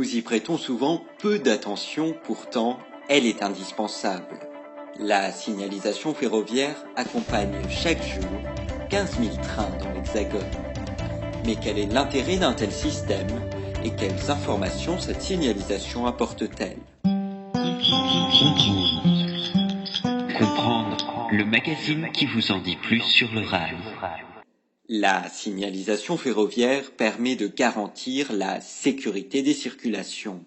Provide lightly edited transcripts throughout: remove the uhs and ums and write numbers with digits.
Nous y prêtons souvent peu d'attention, pourtant, elle est indispensable. La signalisation ferroviaire accompagne chaque jour 15 000 trains dans l'Hexagone. Mais quel est l'intérêt d'un tel système et quelles informations cette signalisation apporte-t-elle? Comprendre, le magazine qui vous en dit plus sur le rail. La signalisation ferroviaire permet de garantir la sécurité des circulations.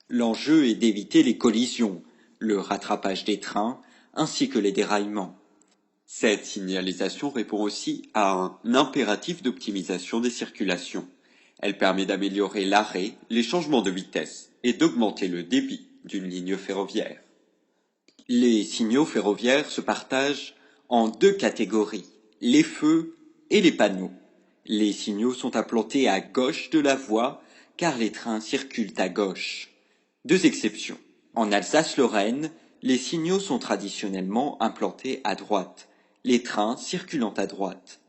L'enjeu est d'éviter les collisions, le rattrapage des trains, ainsi que les déraillements. Cette signalisation répond aussi à un impératif d'optimisation des circulations. Elle permet d'améliorer l'arrêt, les changements de vitesse et d'augmenter le débit d'une ligne ferroviaire. Les signaux ferroviaires se partagent en deux catégories, les feux et les panneaux. Les signaux sont implantés à gauche de la voie car les trains circulent à gauche. Deux exceptions. En Alsace-Lorraine, les signaux sont traditionnellement implantés à droite, les trains circulant à droite.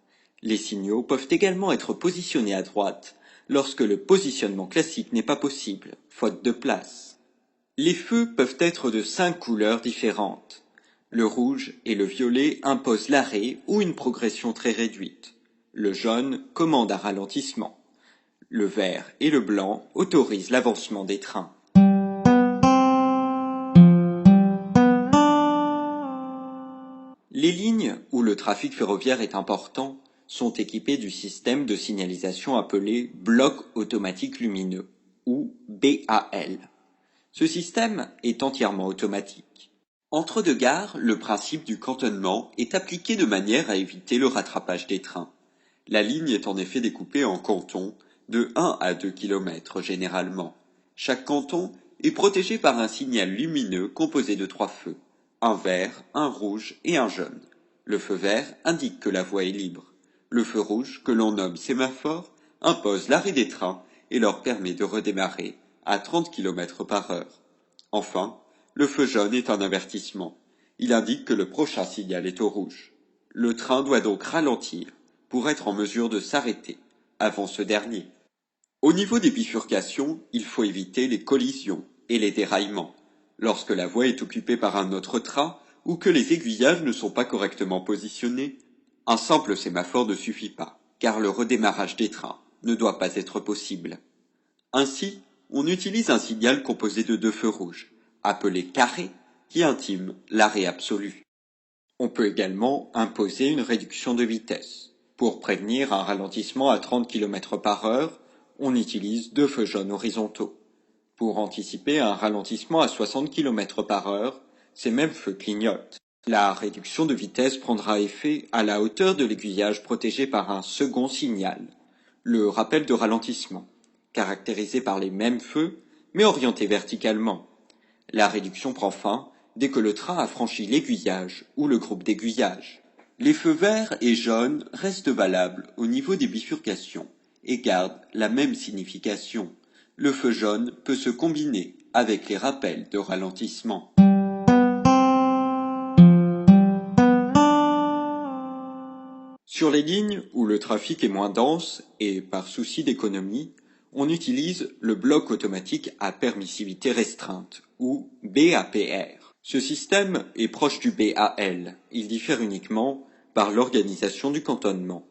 Les signaux peuvent également être positionnés à droite lorsque le positionnement classique n'est pas possible, faute de place. Les feux peuvent être de 5 couleurs différentes. Le rouge et le violet imposent l'arrêt ou une progression très réduite. Le jaune commande un ralentissement. Le vert et le blanc autorisent l'avancement des trains. Les lignes où le trafic ferroviaire est important sont équipées du système de signalisation appelé bloc automatique lumineux, ou BAL. Ce système est entièrement automatique. Entre deux gares, le principe du cantonnement est appliqué de manière à éviter le rattrapage des trains. La ligne est en effet découpée en cantons de 1 à 2 km généralement. Chaque canton est protégé par un signal lumineux composé de 3 feux, un vert, un rouge et un jaune. Le feu vert indique que la voie est libre. Le feu rouge, que l'on nomme sémaphore, impose l'arrêt des trains et leur permet de redémarrer à 30 km/h. Enfin, le feu jaune est un avertissement. Il indique que le prochain signal est au rouge. Le train doit donc ralentir pour être en mesure de s'arrêter avant ce dernier. Au niveau des bifurcations, il faut éviter les collisions et les déraillements, lorsque la voie est occupée par un autre train ou que les aiguillages ne sont pas correctement positionnés. Un simple sémaphore ne suffit pas, car le redémarrage des trains ne doit pas être possible. Ainsi, on utilise un signal composé de 2 feux rouges, appelé carré, qui intime l'arrêt absolu. On peut également imposer une réduction de vitesse. Pour prévenir un ralentissement à 30 km/h, on utilise 2 feux jaunes horizontaux. Pour anticiper un ralentissement à 60 km/h, ces mêmes feux clignotent. La réduction de vitesse prendra effet à la hauteur de l'aiguillage protégé par un second signal, le rappel de ralentissement, caractérisé par les mêmes feux, mais orienté verticalement. La réduction prend fin dès que le train a franchi l'aiguillage ou le groupe d'aiguillage. Les feux verts et jaunes restent valables au niveau des bifurcations et gardent la même signification. Le feu jaune peut se combiner avec les rappels de ralentissement. Sur les lignes où le trafic est moins dense et par souci d'économie, on utilise le bloc automatique à permissivité restreinte, ou BAPR. Ce système est proche du BAL, il diffère uniquement par l'organisation du cantonnement.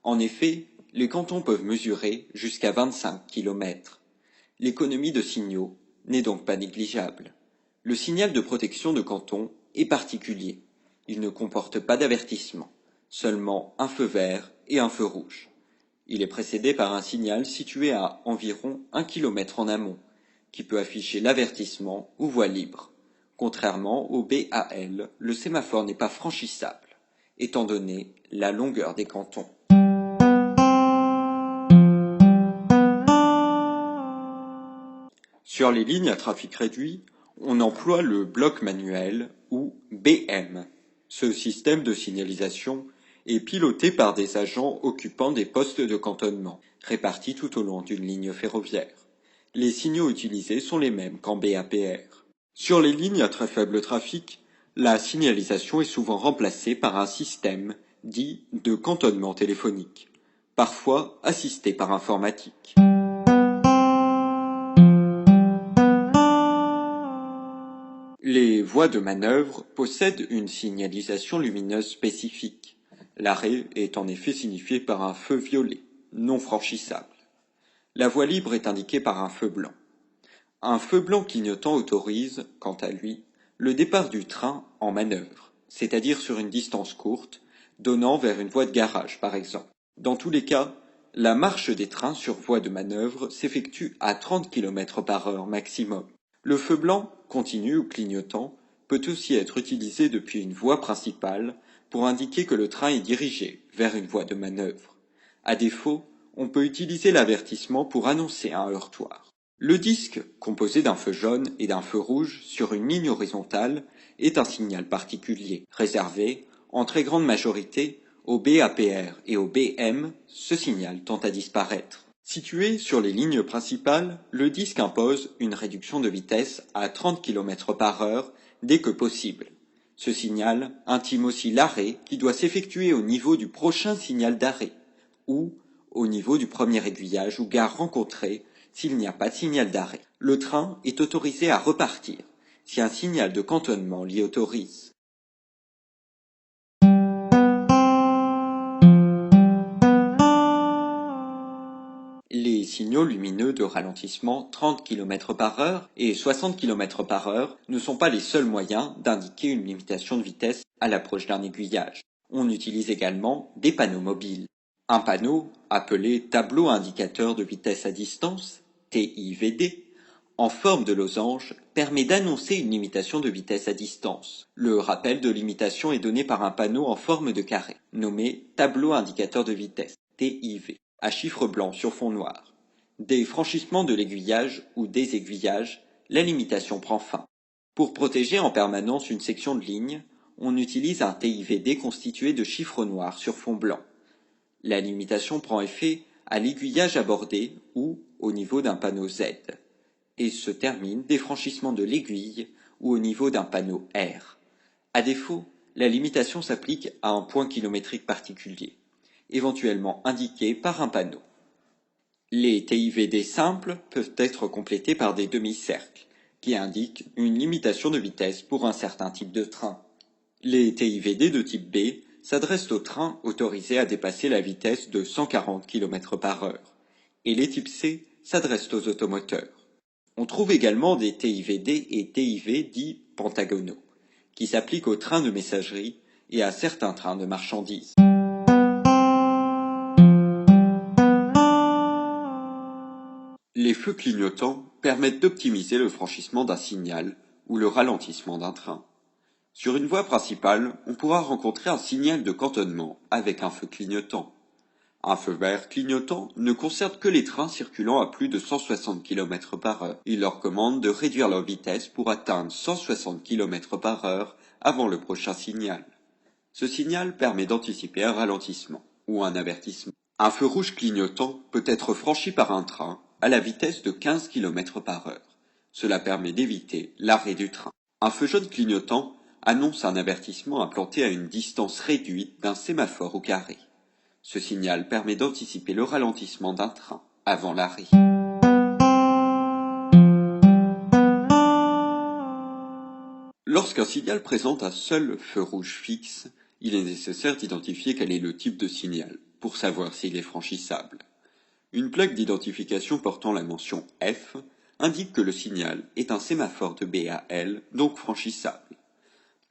En effet, les cantons peuvent mesurer jusqu'à 25 km. L'économie de signaux n'est donc pas négligeable. Le signal de protection de canton est particulier. Il ne comporte pas d'avertissement, seulement un feu vert et un feu rouge. Il est précédé par un signal situé à environ 1 km en amont, qui peut afficher l'avertissement ou voie libre. Contrairement au BAL, le sémaphore n'est pas franchissable, étant donné la longueur des cantons. Sur les lignes à trafic réduit, on emploie le bloc manuel ou BM. Ce système de signalisation est piloté par des agents occupant des postes de cantonnement, répartis tout au long d'une ligne ferroviaire. Les signaux utilisés sont les mêmes qu'en BAPR. Sur les lignes à très faible trafic, la signalisation est souvent remplacée par un système dit de cantonnement téléphonique, parfois assisté par informatique. Les voies de manœuvre possèdent une signalisation lumineuse spécifique. L'arrêt est en effet signifié par un feu violet, non franchissable. La voie libre est indiquée par un feu blanc. Un feu blanc clignotant autorise, quant à lui, le départ du train en manœuvre, c'est-à-dire sur une distance courte, donnant vers une voie de garage par exemple. Dans tous les cas, la marche des trains sur voie de manœuvre s'effectue à 30 km/h maximum. Le feu blanc, continu ou clignotant, peut aussi être utilisé depuis une voie principale pour indiquer que le train est dirigé vers une voie de manœuvre. À défaut, on peut utiliser l'avertissement pour annoncer un heurtoir. Le disque, composé d'un feu jaune et d'un feu rouge sur une ligne horizontale, est un signal particulier, réservé, en très grande majorité, au BAPR et au BM. Ce signal tend à disparaître. Situé sur les lignes principales, le disque impose une réduction de vitesse à 30 km/h dès que possible. Ce signal intime aussi l'arrêt qui doit s'effectuer au niveau du prochain signal d'arrêt, ou au niveau du premier aiguillage ou gare rencontrée s'il n'y a pas de signal d'arrêt. Le train est autorisé à repartir si un signal de cantonnement l'y autorise. Les signaux lumineux de ralentissement 30 km/h et 60 km/h ne sont pas les seuls moyens d'indiquer une limitation de vitesse à l'approche d'un aiguillage. On utilise également des panneaux mobiles. Un panneau, appelé tableau indicateur de vitesse à distance, TIVD, en forme de losange, permet d'annoncer une limitation de vitesse à distance. Le rappel de limitation est donné par un panneau en forme de carré, nommé tableau indicateur de vitesse, TIV, à chiffre blanc sur fond noir. Dès franchissements de l'aiguillage ou des aiguillages, la limitation prend fin. Pour protéger en permanence une section de ligne, on utilise un TIVD constitué de chiffres noirs sur fond blanc. La limitation prend effet à l'aiguillage abordé ou au niveau d'un panneau Z, et se termine dès franchissement de l'aiguille ou au niveau d'un panneau R. À défaut, la limitation s'applique à un point kilométrique particulier, éventuellement indiqué par un panneau. Les TIVD simples peuvent être complétés par des demi-cercles, qui indiquent une limitation de vitesse pour un certain type de train. Les TIVD de type B s'adressent aux trains autorisés à dépasser la vitesse de 140 km/h, et les types C s'adressent aux automoteurs. On trouve également des TIVD et TIV dits pentagonaux, qui s'appliquent aux trains de messagerie et à certains trains de marchandises. Les feux clignotants permettent d'optimiser le franchissement d'un signal ou le ralentissement d'un train. Sur une voie principale, on pourra rencontrer un signal de cantonnement avec un feu clignotant. Un feu vert clignotant ne concerne que les trains circulant à plus de 160 km/h. Il leur commande de réduire leur vitesse pour atteindre 160 km/h avant le prochain signal. Ce signal permet d'anticiper un ralentissement ou un avertissement. Un feu rouge clignotant peut être franchi par un train à la vitesse de 15 km/h. Cela permet d'éviter l'arrêt du train. Un feu jaune clignotant annonce un avertissement implanté à une distance réduite d'un sémaphore au carré. Ce signal permet d'anticiper le ralentissement d'un train avant l'arrêt. Lorsqu'un signal présente un seul feu rouge fixe, il est nécessaire d'identifier quel est le type de signal, pour savoir s'il est franchissable. Une plaque d'identification portant la mention F indique que le signal est un sémaphore de BAL, donc franchissable.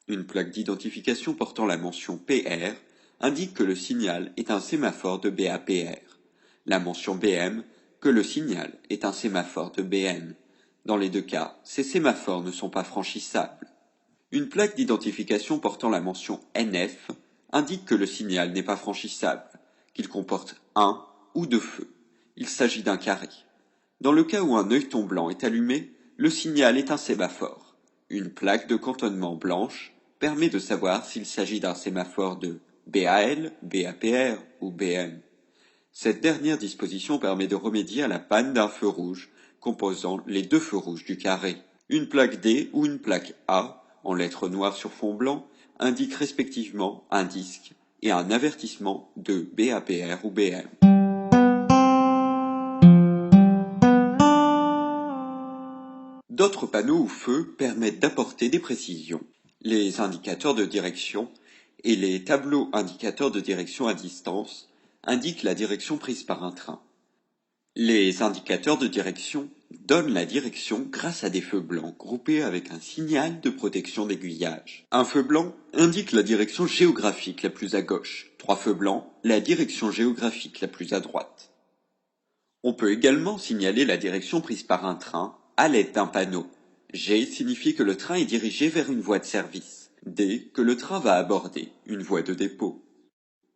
Une plaque d'identification portant la mention PR indique que le signal est un sémaphore de BAPR. La mention BM que le signal est un sémaphore de BN. Dans les deux cas, ces sémaphores ne sont pas franchissables. Une plaque d'identification portant la mention NF indique que le signal n'est pas franchissable, qu'il comporte un ou deux feux. Il s'agit d'un carré. Dans le cas où un œilleton blanc est allumé, le signal est un sémaphore. Une plaque de cantonnement blanche permet de savoir s'il s'agit d'un sémaphore de BAL, BAPR ou BM. Cette dernière disposition permet de remédier à la panne d'un feu rouge composant les deux feux rouges du carré. Une plaque D ou une plaque A, en lettres noires sur fond blanc, indique respectivement un disque et un avertissement de BAPR ou BM. d'autres panneaux ou feux permettent d'apporter des précisions. Les indicateurs de direction et les tableaux indicateurs de direction à distance indiquent la direction prise par un train. Les indicateurs de direction donnent la direction grâce à des feux blancs groupés avec un signal de protection d'aiguillage. Un feu blanc indique la direction géographique la plus à gauche, 3 feux blancs, la direction géographique la plus à droite. On peut également signaler la direction prise par un train à l'aide d'un panneau. G signifie que le train est dirigé vers une voie de service. D, que le train va aborder, une voie de dépôt.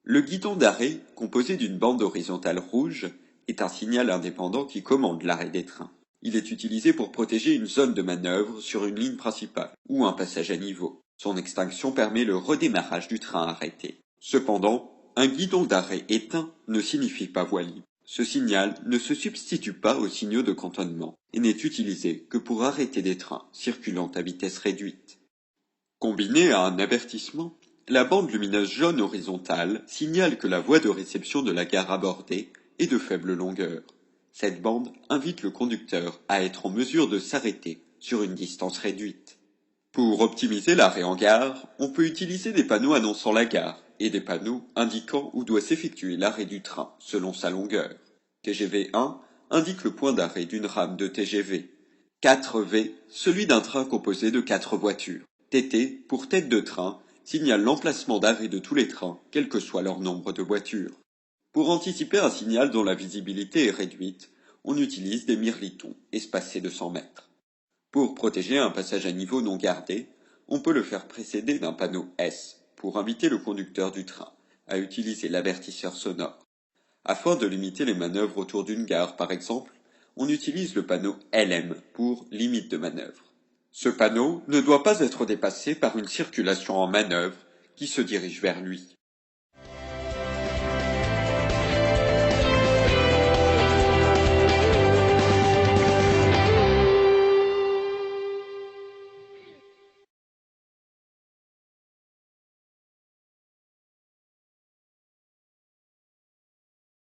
Le guidon d'arrêt, composé d'une bande horizontale rouge, est un signal indépendant qui commande l'arrêt des trains. Il est utilisé pour protéger une zone de manœuvre sur une ligne principale ou un passage à niveau. Son extinction permet le redémarrage du train arrêté. Cependant, un guidon d'arrêt éteint ne signifie pas voie libre. Ce signal ne se substitue pas aux signaux de cantonnement et n'est utilisé que pour arrêter des trains circulant à vitesse réduite. Combiné à un avertissement, la bande lumineuse jaune horizontale signale que la voie de réception de la gare abordée est de faible longueur. Cette bande invite le conducteur à être en mesure de s'arrêter sur une distance réduite. Pour optimiser l'arrêt en gare, on peut utiliser des panneaux annonçant la gare et des panneaux indiquant où doit s'effectuer l'arrêt du train selon sa longueur. TGV 1 indique le point d'arrêt d'une rame de TGV. 4V, celui d'un train composé de 4 voitures. TT, pour tête de train, signale l'emplacement d'arrêt de tous les trains, quel que soit leur nombre de voitures. Pour anticiper un signal dont la visibilité est réduite, on utilise des mirlitons espacés de 100 mètres. Pour protéger un passage à niveau non gardé, on peut le faire précéder d'un panneau S pour inviter le conducteur du train à utiliser l'avertisseur sonore. Afin de limiter les manœuvres autour d'une gare, par exemple, on utilise le panneau LM pour limite de manœuvre. Ce panneau ne doit pas être dépassé par une circulation en manœuvre qui se dirige vers lui.